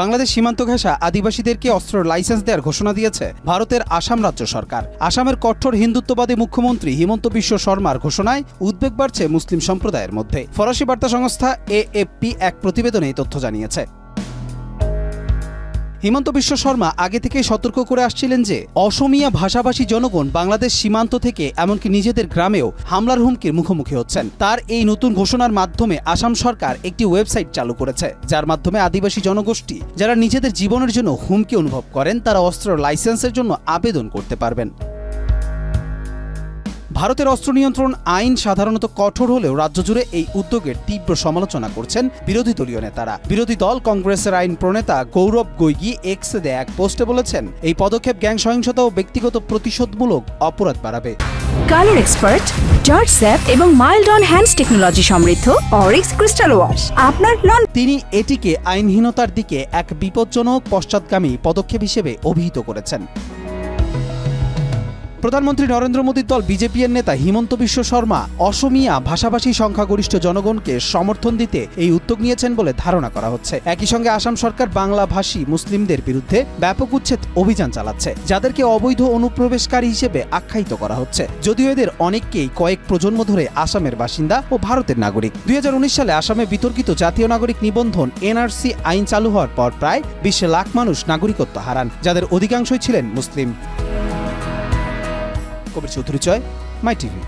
বাংলাদেশ সীমান্ত ঘেঁষা আদিবাসীদেরকে অস্ত্রের লাইসেন্স দেওয়ার ঘোষণা দিয়েছে ভারতের আসাম রাজ্য সরকার। আসামের কঠোর হিন্দুত্ববাদী মুখ্যমন্ত্রী হিমন্ত বিশ্ব শর্মার ঘোষণায় উদ্বেগ বাড়ছে মুসলিম সম্প্রদায়ের মধ্যে। ফরাসি বার্তা সংস্থা AFP এক প্রতিবেদনে এই তথ্য জানিয়েছে। হিমন্ত বিশ্ব শর্মা আগে থেকেই সতর্ক করে আসছিলেন যে অসমীয়া ভাষাভাষী জনগণ বাংলাদেশ সীমান্ত থেকে এমনকি নিজেদের গ্রামেও হামলার হুমকির মুখোমুখি হচ্ছেন। তার এই নতুন ঘোষণার মাধ্যমে আসাম সরকার একটি ওয়েবসাইট চালু করেছে, যার মাধ্যমে আদিবাসী জনগোষ্ঠী যারা নিজেদের জীবনের জন্য হুমকি অনুভব করেন তারা অস্ত্রের লাইসেন্সের জন্য আবেদন করতে পারবেন। ভারতের অস্ত্র নিয়ন্ত্রণ আইন সাধারণত কঠোর হলেও রাজ্য জুড়ে এই উদ্যোগের তীব্র সমালোচনা করছেন বিরোধী দলীয় নেতারা। বিরোধী দল কংগ্রেসের আইন প্রণেতা গৌরব গৈগী এক্সে দেয়া এক পোস্টে বলেছেন, এই পদক্ষেপ গ্যাং সহিংসতা ও ব্যক্তিগত প্রতিশোধমূলক অপরাধ বাড়াবে। কালার এক্সপার্ট, জর্জ স্যাপ এবং মাইল্ড অন হ্যান্ডস টেকনোলজি সমৃদ্ধ অরিক্স ক্রিস্টাল ওয়াশ আপনার লন। তিনি এটিকে আইনহীনতার দিকে এক বিপজ্জনক পশ্চাৎগামী পদক্ষেপ হিসেবে অভিহিত করেছেন। প্রধানমন্ত্রী নরেন্দ্র মোদীর দল বিজেপির নেতা হিমন্ত বিশ্ব শর্মা অসমীয়া ভাষাভাষী সংখ্যাগরিষ্ঠ জনগণকে সমর্থন দিতে এই উদ্যোগ নিয়েছেন বলে ধারণা করা হচ্ছে। একই সঙ্গে আসাম সরকার বাংলাভাষী মুসলিমদের বিরুদ্ধে ব্যাপক উচ্ছেদ অভিযান চালাচ্ছে, যাদেরকে অবৈধ অনুপ্রবেশকারী হিসেবে আখ্যায়িত করা হচ্ছে। যদিও এদের অনেককেই কয়েক প্রজন্ম ধরে আসামের বাসিন্দা ও ভারতের নাগরিক। 2019 সালে আসামে বিতর্কিত জাতীয় নাগরিক নিবন্ধন NRC আইন চালু হওয়ার পর প্রায় 20 লাখ মানুষ নাগরিকত্ব হারান, যাদের অধিকাংশই ছিলেন মুসলিম। কবির চৌধুরী, মাই টিভি।